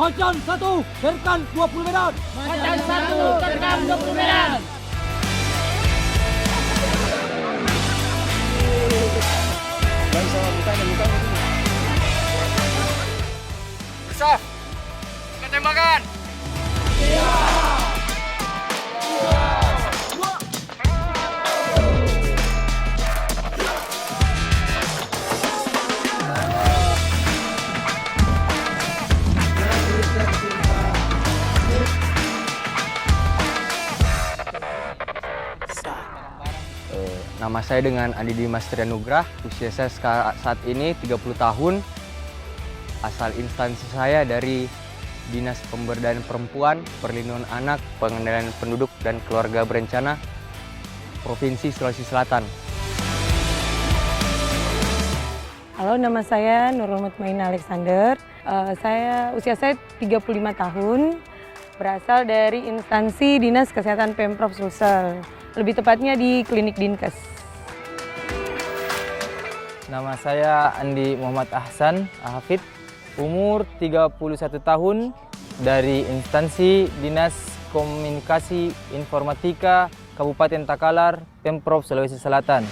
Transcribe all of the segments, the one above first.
Macan 1, Serkan 20 medan. Macan 1, Serkan 20 medan. Besar, kita tembakan. Nama saya dengan Andi Dimas Trianugrah, usia saya saat ini 30 tahun. Asal instansi saya dari Dinas Pemberdayaan Perempuan, Perlindungan Anak, Pengendalian Penduduk dan Keluarga Berencana, Provinsi Sulawesi Selatan. Halo, nama saya Nurul Mutmainah Alexander. Usia saya 35 tahun, berasal dari instansi Dinas Kesehatan Pemprov Sulsel, lebih tepatnya di Klinik Dinkes. Nama saya Andi Muhammad Ahsan Hafid, umur 31 tahun, dari instansi Dinas Komunikasi Informatika Kabupaten Takalar, Pemprov Sulawesi Selatan.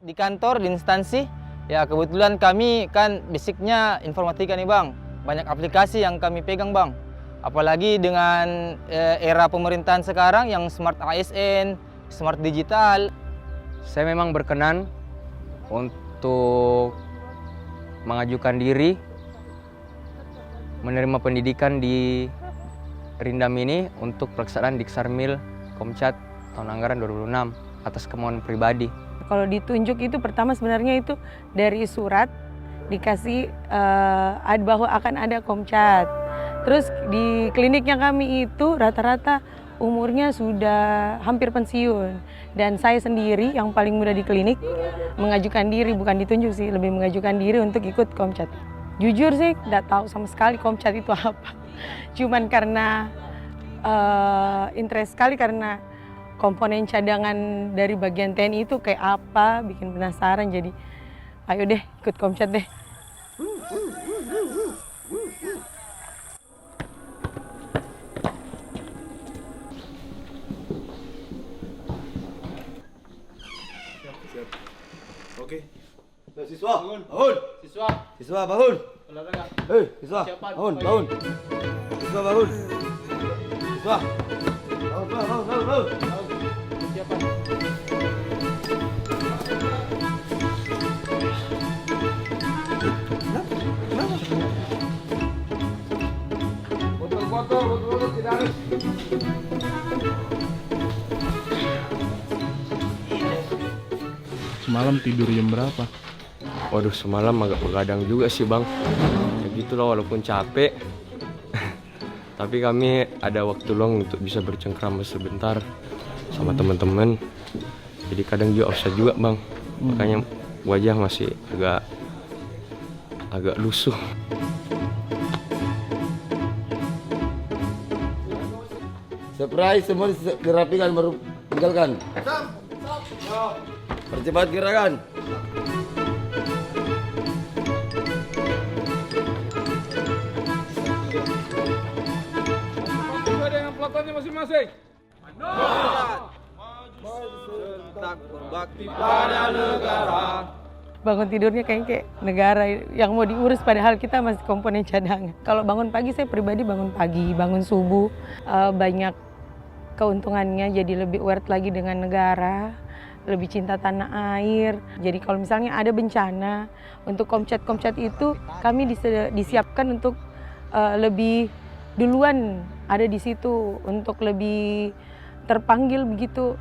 Di kantor, di instansi, ya kebetulan kami kan basicnya informatika nih Bang. Banyak aplikasi yang kami pegang Bang. Apalagi dengan era pemerintahan sekarang yang smart ASN, smart digital. Saya memang berkenan untuk mengajukan diri menerima pendidikan di Rindam ini untuk pelaksanaan Diksarmil Komcat tahun anggaran 2006 atas kemauan pribadi. Kalau ditunjuk itu pertama sebenarnya itu dari surat dikasih bahwa akan ada Komcat. Terus di kliniknya kami itu rata-rata umurnya sudah hampir pensiun. Dan saya sendiri yang paling muda di klinik mengajukan diri, bukan ditunjuk sih, lebih mengajukan diri untuk ikut Komcat. Jujur sih nggak tahu sama sekali Komcat itu apa. Cuman karena interest sekali karena komponen cadangan dari bagian TNI itu kayak apa, bikin penasaran, jadi ayo deh ikut Komcat deh. Siap. Oke. Siswa, bangun. Siswa, bangun. Hei, siswa, bangun. Siswa, bangun. Siswa. Bangun. Botol tidak harus. Semalam tidur jam berapa? Waduh, semalam agak begadang juga sih Bang. Ya gitulah, walaupun capek. Tapi kami ada waktu luang untuk bisa bercengkrama sebentar sama teman-teman. Jadi kadang juga offside juga Bang. Makanya wajah masih agak lusuh. Surprise, semua dirapikan baru tinggalkan. Percepat gerakan. Sesuai dengan pelatonnya masing-masing. Tetap berbakti pada negara. Bangun tidurnya kayak negara yang mau diurus padahal kita masih komponen cadangan. Kalau bangun pagi, saya pribadi bangun pagi, bangun subuh, banyak keuntungannya, jadi lebih aware lagi dengan negara, lebih cinta tanah air. Jadi kalau misalnya ada bencana, untuk Komcat itu kami disiapkan untuk lebih duluan ada di situ untuk lebih terpanggil begitu.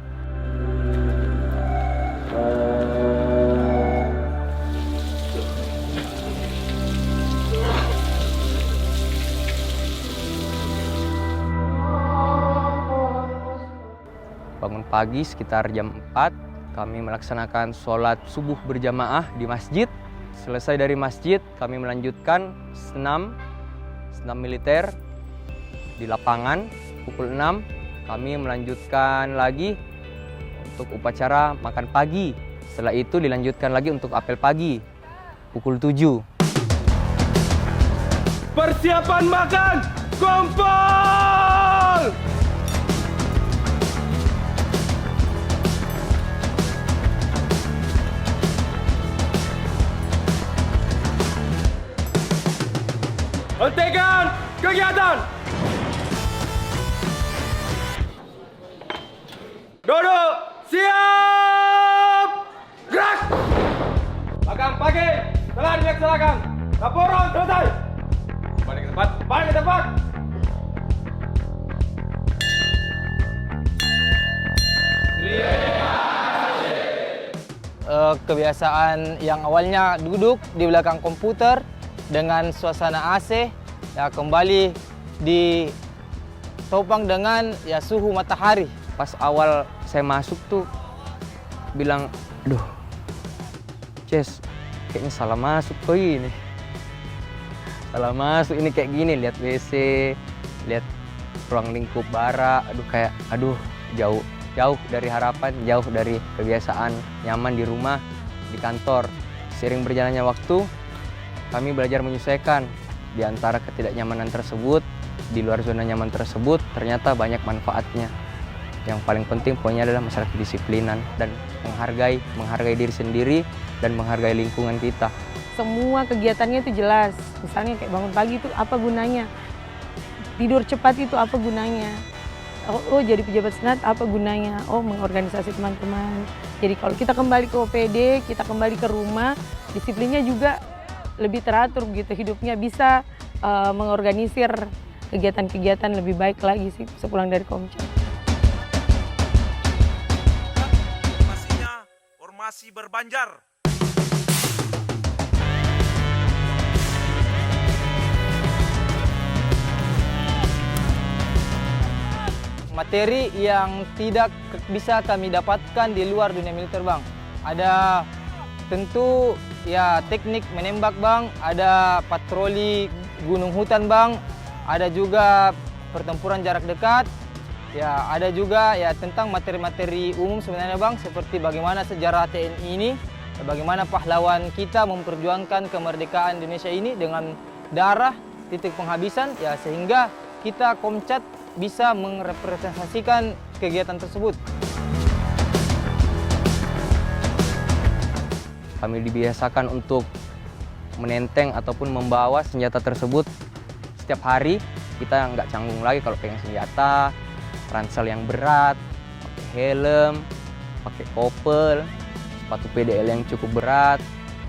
Bangun pagi sekitar jam 4, kami melaksanakan sholat subuh berjamaah di masjid. Selesai dari masjid, kami melanjutkan senam militer di lapangan. Pukul 6, kami melanjutkan lagi untuk upacara makan pagi. Setelah itu dilanjutkan lagi untuk apel pagi, pukul 7. Persiapan makan, kumpul! Hentikan kegiatan! Duduk, siap! Gerak! Makan pagi telah dilaksanakan. Laporan selesai. Balik ke tempat. Balik ke tempat. Kebiasaan yang awalnya duduk di belakang komputer dengan suasana AC, ya kembali ditopang dengan ya suhu matahari. Pas awal saya masuk tuh bilang, aduh, Ces, kayaknya salah masuk kok ini. Salah masuk ini kayak gini, lihat WC, lihat ruang lingkup bara, aduh jauh dari harapan, jauh dari kebiasaan nyaman di rumah, di kantor. Seiring berjalannya waktu, kami belajar menyesuaikan di antara ketidaknyamanan tersebut, di luar zona nyaman tersebut, ternyata banyak manfaatnya. Yang paling penting poinnya adalah masalah kedisiplinan dan menghargai diri sendiri dan menghargai lingkungan kita. Semua kegiatannya itu jelas. Misalnya kayak bangun pagi itu apa gunanya? Tidur cepat itu apa gunanya? Oh jadi pejabat senat apa gunanya? Oh mengorganisasi teman-teman. Jadi kalau kita kembali ke OPD, kita kembali ke rumah, disiplinnya juga lebih teratur gitu, hidupnya bisa mengorganisir kegiatan-kegiatan lebih baik lagi sih sepulang dari Komcat. Informasinya, Ormasi Berbanjar. Materi yang tidak bisa kami dapatkan di luar dunia militer, Bang. Ada tentu ya teknik menembak, Bang, ada patroli gunung hutan, Bang, ada juga pertempuran jarak dekat, ya ada juga ya tentang materi-materi umum sebenarnya, Bang, seperti bagaimana sejarah TNI ini, bagaimana pahlawan kita memperjuangkan kemerdekaan Indonesia ini dengan darah, titik penghabisan, ya sehingga kita Komcat bisa merepresentasikan kegiatan tersebut. Kami dibiasakan untuk menenteng ataupun membawa senjata tersebut setiap hari. Kita nggak canggung lagi kalau pegang senjata, ransel yang berat, pakai helm, pakai kopel, sepatu PDL yang cukup berat.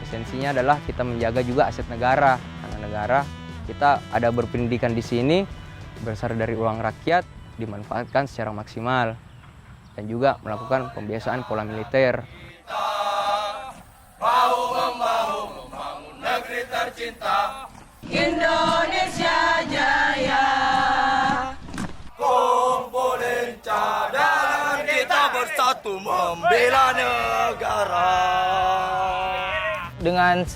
Esensinya adalah kita menjaga juga aset negara. Karena negara kita ada berpendidikan di sini, berasal dari uang rakyat, dimanfaatkan secara maksimal. Dan juga melakukan pembiasaan pola militer. Bahu-membahu membangun negeri tercinta. Indonesia Jaya. Kumpulin cadangan kita bersatu membela negara. Dengan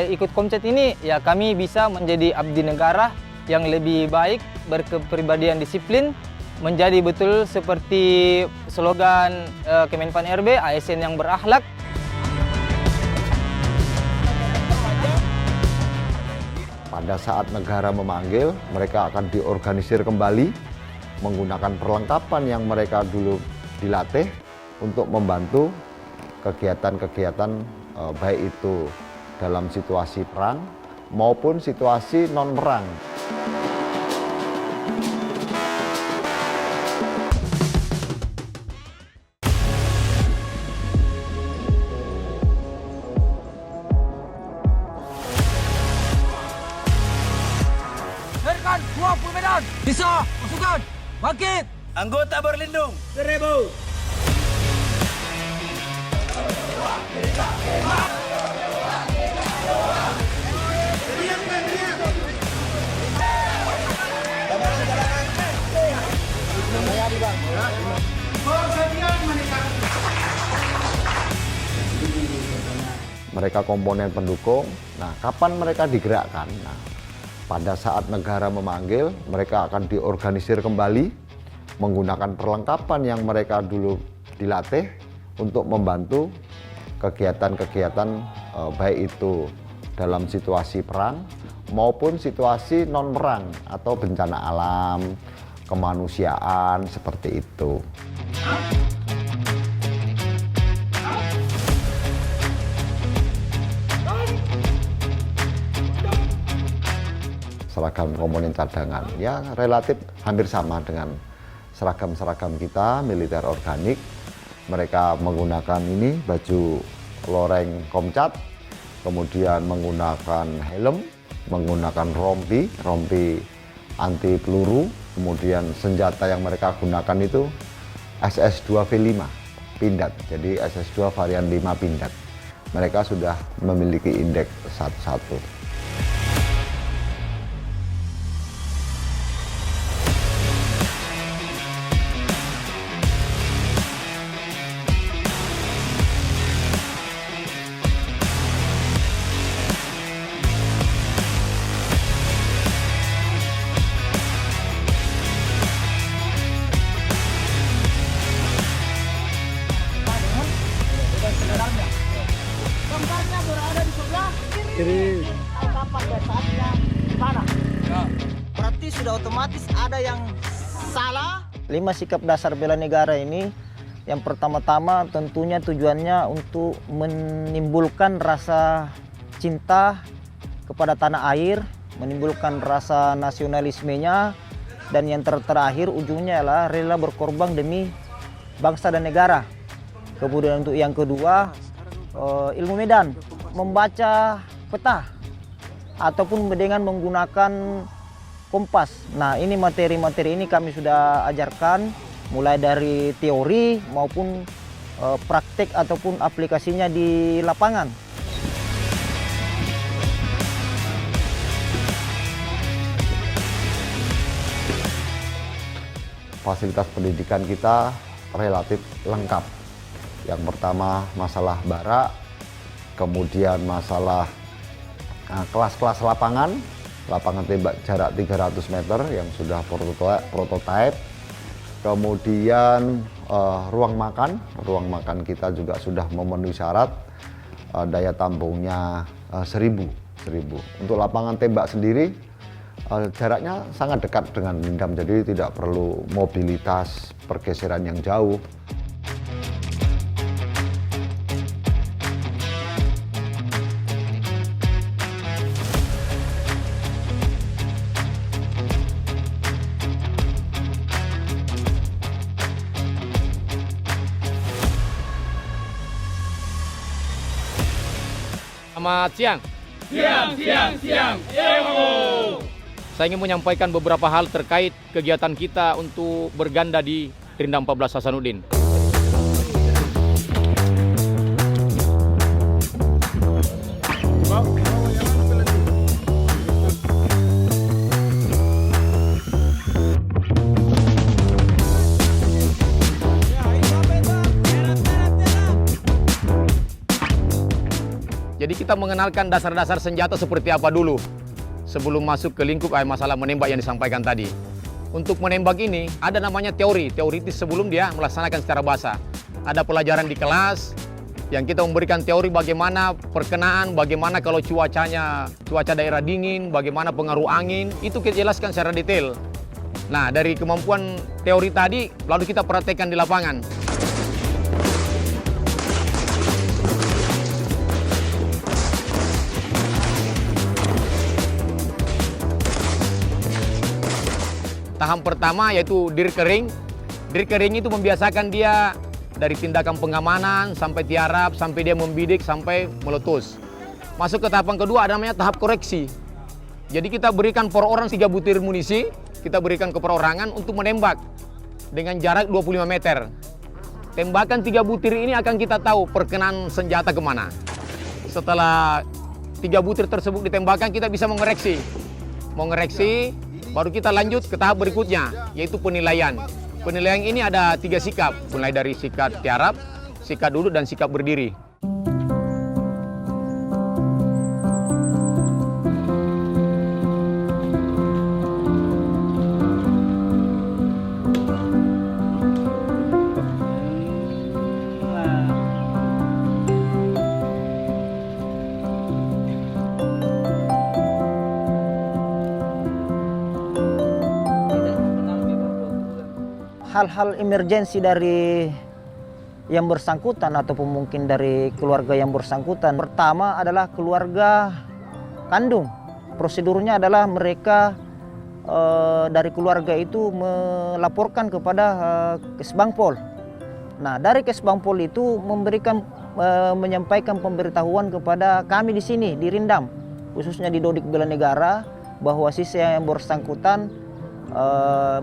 ikut Komcat ini, ya kami bisa menjadi abdi negara yang lebih baik, berkepribadian disiplin, menjadi betul seperti slogan Kemenpan RB, ASN yang berakhlak. Pada saat negara memanggil, mereka akan diorganisir kembali menggunakan perlengkapan yang mereka dulu dilatih untuk membantu kegiatan-kegiatan baik itu dalam situasi perang maupun situasi non-perang. Serkan 20 medan. Bisa. Masuk Pasukan, bangkit! Anggota berlindung. 1000. Mereka komponen pendukung. Nah, kapan mereka digerakkan? Nah, pada saat negara memanggil, mereka akan diorganisir kembali menggunakan perlengkapan yang mereka dulu dilatih untuk membantu kegiatan-kegiatan baik itu dalam situasi perang maupun situasi non-perang atau bencana alam, kemanusiaan, seperti itu. Seragam komponen cadangan ya relatif hampir sama dengan seragam-seragam kita militer organik. Mereka menggunakan ini baju loreng Komcat, kemudian menggunakan helm, menggunakan rompi anti peluru, kemudian senjata yang mereka gunakan itu SS2V5 pindad, jadi SS2 varian 5 pindad. Mereka sudah memiliki indeks 11. Berarti sudah otomatis ada yang salah. 5 sikap dasar bela negara ini, yang pertama-tama tentunya tujuannya untuk menimbulkan rasa cinta kepada tanah air, menimbulkan rasa nasionalismenya, dan yang terakhir ujungnya adalah rela berkorban demi bangsa dan negara. Kemudian untuk yang kedua, ilmu medan, membaca peta ataupun dengan menggunakan kompas. Nah, ini materi-materi ini kami sudah ajarkan mulai dari teori maupun praktek ataupun aplikasinya di lapangan. Fasilitas pendidikan kita relatif lengkap. Yang pertama masalah barak, kemudian masalah kelas-kelas lapangan tembak jarak 300 meter yang sudah prototipe. Kemudian ruang makan kita juga sudah memenuhi syarat, daya tampungnya 1000. Untuk lapangan tembak sendiri jaraknya sangat dekat dengan Pindam, jadi tidak perlu mobilitas pergeseran yang jauh. Selamat siang. Siang. Saya ingin menyampaikan beberapa hal terkait kegiatan kita untuk berganda di Rindam 14 Hasanuddin. Jadi kita mengenalkan dasar-dasar senjata seperti apa dulu sebelum masuk ke lingkup masalah menembak yang disampaikan tadi. Untuk menembak ini ada namanya teoritis sebelum dia melaksanakan secara basah. Ada pelajaran di kelas yang kita memberikan teori bagaimana perkenaan, bagaimana kalau cuaca daerah dingin, bagaimana pengaruh angin, itu kita jelaskan secara detail. Nah, dari kemampuan teori tadi lalu kita praktekkan di lapangan. Tahap pertama yaitu diri kering. Diri kering itu membiasakan dia dari tindakan pengamanan sampai tiarap, sampai dia membidik, sampai meletus. Masuk ke tahapan kedua ada namanya tahap koreksi. Jadi kita berikan per orang 3 butir munisi kita berikan ke perorangan untuk menembak dengan jarak 25 meter. Tembakan 3 butir ini akan kita tahu perkenan senjata kemana. Setelah 3 butir tersebut ditembakkan, kita bisa mengoreksi. Mengoreksi, baru kita lanjut ke tahap berikutnya, yaitu penilaian. Penilaian ini ada 3 sikap, mulai dari sikap tiarap, sikap duduk, dan sikap berdiri. Hal-hal emergensi dari yang bersangkutan ataupun mungkin dari keluarga yang bersangkutan. Pertama adalah keluarga kandung. Prosedurnya adalah mereka dari keluarga itu melaporkan kepada Kesbangpol. Nah, dari Kesbangpol itu menyampaikan pemberitahuan kepada kami di sini di Rindam, khususnya di Dodik Bela Negara, bahwa siswa yang bersangkutan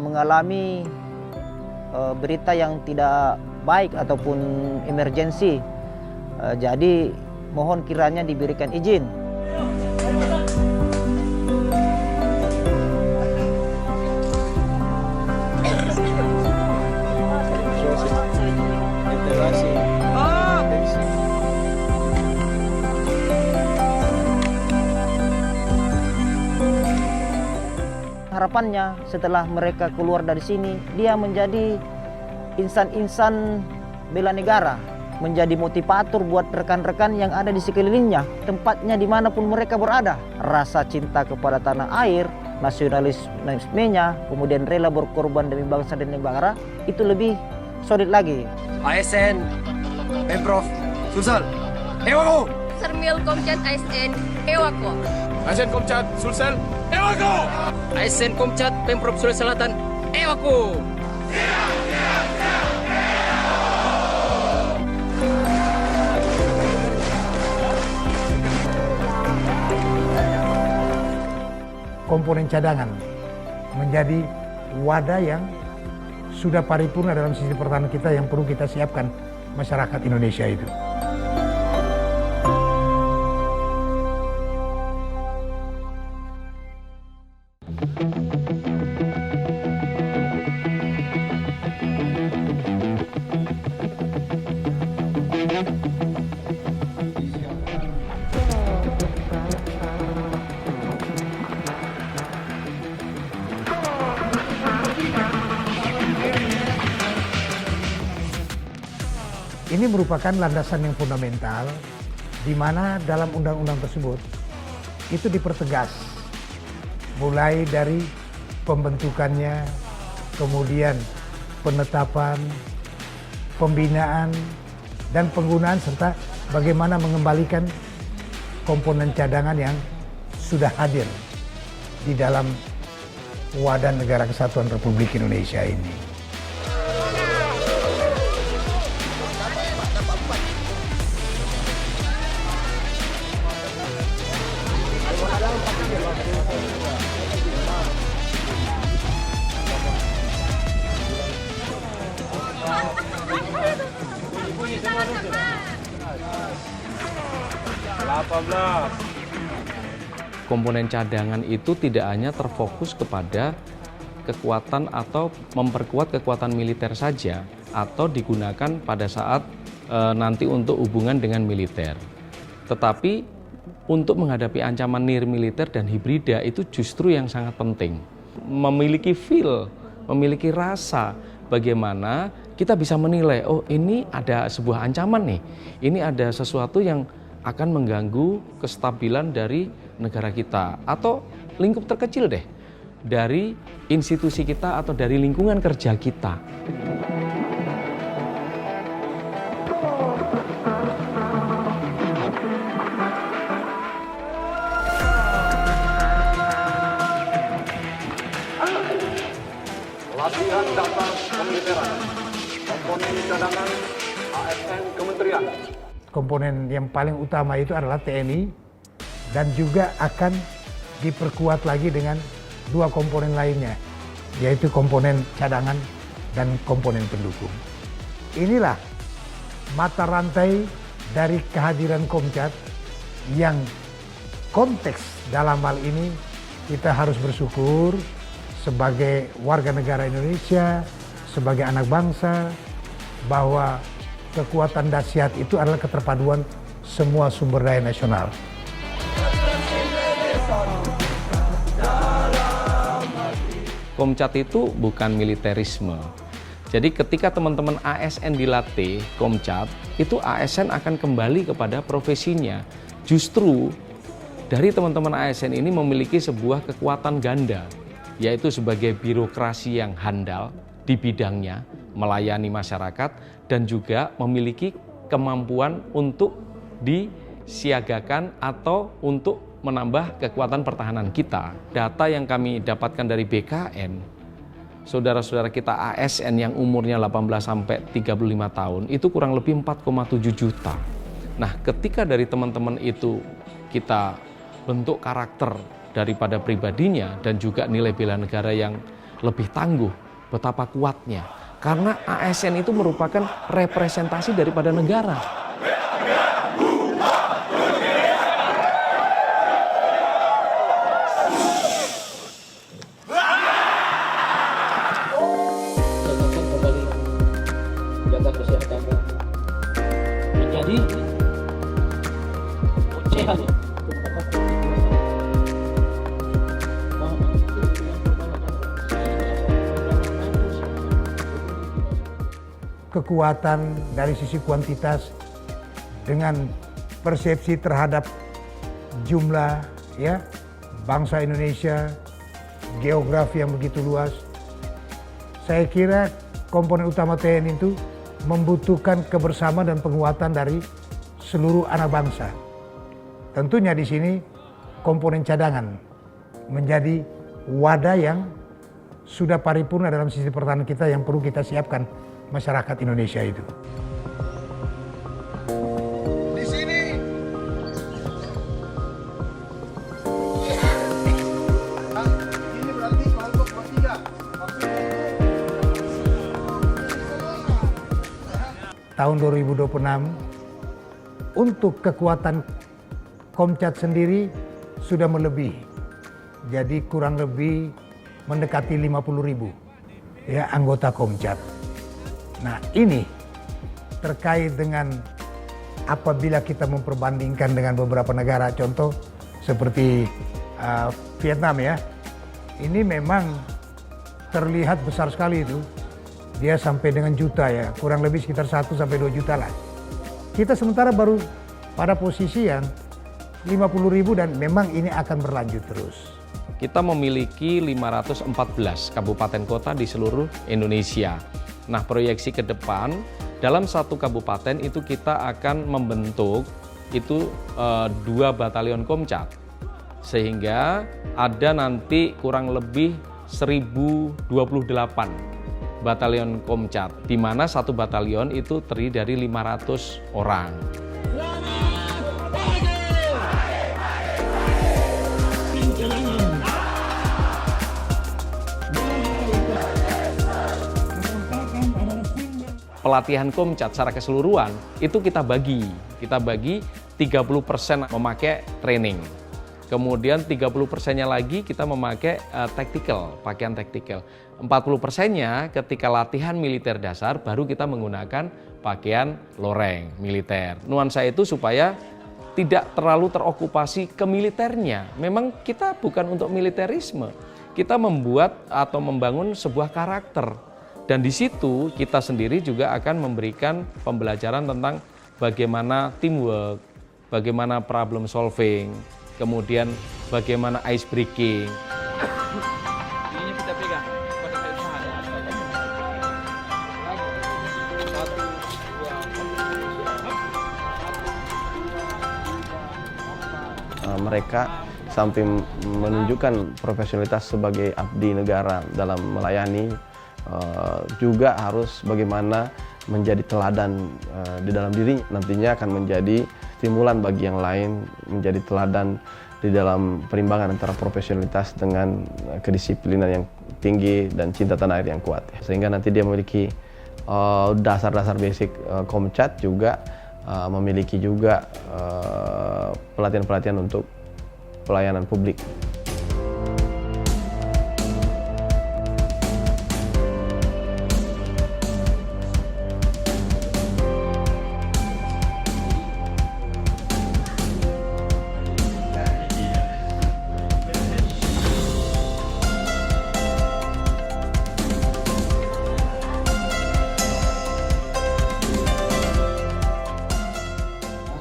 mengalami berita yang tidak baik ataupun emergensi. Jadi mohon kiranya diberikan izin. Harapannya setelah mereka keluar dari sini, dia menjadi insan-insan bela negara, menjadi motivator buat rekan-rekan yang ada di sekelilingnya, tempatnya dimanapun mereka berada. Rasa cinta kepada tanah air, nasionalismenya, kemudian rela berkorban demi bangsa dan negara, itu lebih solid lagi. ASN, Pemprov, Sulsel, Ewako! Sermil Komcat ASN, Ewako! ASN Komcat, Sulsel, Ewako! ASN Komcat, Pemprov Sulawesi Selatan, Ewako! Komponen cadangan menjadi wadah yang sudah paripurna dalam sistem pertahanan kita yang perlu kita siapkan masyarakat Indonesia itu. Ini merupakan landasan yang fundamental di mana dalam undang-undang tersebut itu dipertegas mulai dari pembentukannya, kemudian penetapan, pembinaan, dan penggunaan serta bagaimana mengembalikan komponen cadangan yang sudah hadir di dalam wadah Negara Kesatuan Republik Indonesia ini. Komponen cadangan itu tidak hanya terfokus kepada kekuatan atau memperkuat kekuatan militer saja atau digunakan pada saat nanti untuk hubungan dengan militer. Tetapi untuk menghadapi ancaman near militer dan hibrida itu justru yang sangat penting. Memiliki feel, memiliki rasa bagaimana kita bisa menilai, oh ini ada sebuah ancaman nih, ini ada sesuatu yang akan mengganggu kestabilan dari negara kita atau lingkup terkecil deh dari institusi kita atau dari lingkungan kerja kita. Latihan dasar pemiliteran, komponen cadangan ASN Kementerian. Komponen yang paling utama itu adalah TNI dan juga akan diperkuat lagi dengan 2 komponen lainnya, yaitu komponen cadangan dan komponen pendukung. Inilah mata rantai dari kehadiran Komcat yang konteks dalam hal ini kita harus bersyukur sebagai warga negara Indonesia, sebagai anak bangsa, bahwa kekuatan dahsyat itu adalah keterpaduan semua sumber daya nasional. Komcat itu bukan militerisme. Jadi ketika teman-teman ASN dilatih Komcat, itu ASN akan kembali kepada profesinya. Justru dari teman-teman ASN ini memiliki sebuah kekuatan ganda, yaitu sebagai birokrasi yang handal di bidangnya, melayani masyarakat, dan juga memiliki kemampuan untuk disiagakan atau untuk menambah kekuatan pertahanan kita. Data yang kami dapatkan dari BKN, saudara-saudara kita ASN yang umurnya 18 sampai 35 tahun itu kurang lebih 4,7 juta. Nah, ketika dari teman-teman itu kita bentuk karakter daripada pribadinya dan juga nilai bela negara yang lebih tangguh, betapa kuatnya. Karena ASN itu merupakan representasi daripada negara. Jaga kesehatannya menjadi sehat. Kekuatan dari sisi kuantitas dengan persepsi terhadap jumlah ya bangsa Indonesia, geografi yang begitu luas. Saya kira komponen utama TNI itu membutuhkan kebersamaan dan penguatan dari seluruh anak bangsa. Tentunya di sini komponen cadangan menjadi wadah yang sudah paripurna dalam sisi pertahanan kita yang perlu kita siapkan masyarakat Indonesia itu. Di sini. Ini berarti kelompok bertiga. Tahun 2026 untuk kekuatan Komcat sendiri sudah melebihi. Jadi kurang lebih mendekati 50.000 ya anggota Komcat. Nah, ini terkait dengan apabila kita memperbandingkan dengan beberapa negara, contoh seperti Vietnam ya, ini memang terlihat besar sekali itu. Dia sampai dengan juta ya, kurang lebih sekitar 1 sampai 2 juta lah. Kita sementara baru pada posisi yang 50.000 dan memang ini akan berlanjut terus. Kita memiliki 514 kabupaten kota di seluruh Indonesia. Nah, proyeksi ke depan dalam satu kabupaten itu kita akan membentuk itu 2 batalion Komcat. Sehingga ada nanti kurang lebih 1028 batalion Komcat, di mana satu batalion itu terdiri dari 500 orang. Pelatihan Komcat secara keseluruhan itu kita bagi 30% memakai training, kemudian 30%-nya lagi kita memakai tactical, pakaian tactical, 40%-nya ketika latihan militer dasar baru kita menggunakan pakaian loreng militer. Nuansa itu supaya tidak terlalu terokupasi ke militernya. Memang kita bukan untuk militerisme, kita membuat atau membangun sebuah karakter. Dan di situ kita sendiri juga akan memberikan pembelajaran tentang bagaimana teamwork, bagaimana problem solving, kemudian bagaimana ice breaking. Ini kita pegang pada saya usaha ya. 1, 2, mereka sampai menunjukkan profesionalitas sebagai abdi negara dalam melayani, juga harus bagaimana menjadi teladan di dalam diri, nantinya akan menjadi stimulan bagi yang lain, menjadi teladan di dalam perimbangan antara profesionalitas dengan kedisiplinan yang tinggi dan cinta tanah air yang kuat. Sehingga nanti dia memiliki dasar-dasar basic Komcat, juga memiliki juga pelatihan-pelatihan untuk pelayanan publik.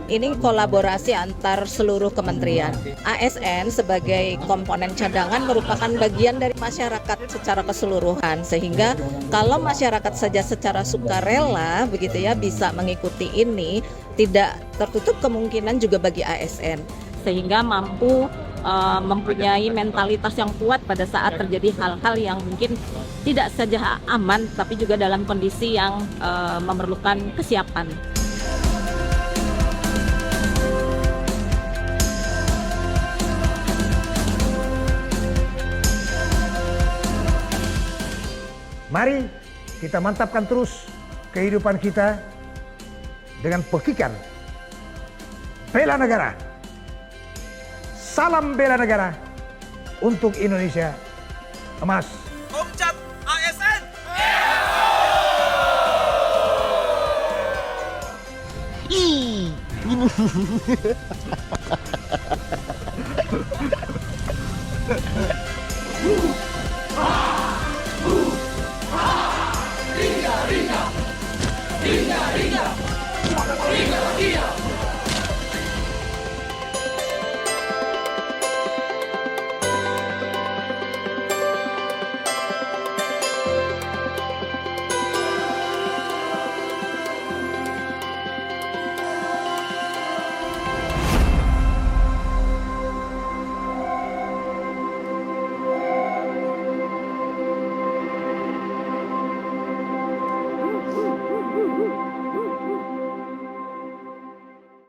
Ini kolaborasi antar seluruh kementerian. ASN sebagai komponen cadangan merupakan bagian dari masyarakat secara keseluruhan, sehingga kalau masyarakat saja secara sukarela begitu ya bisa mengikuti ini, tidak tertutup kemungkinan juga bagi ASN, sehingga mampu mempunyai mentalitas yang kuat pada saat terjadi hal-hal yang mungkin tidak saja aman tapi juga dalam kondisi yang memerlukan kesiapan. Mari kita mantapkan terus kehidupan kita dengan pekikan bela negara. Salam bela negara untuk Indonesia emas. Komcat ASN. Ih.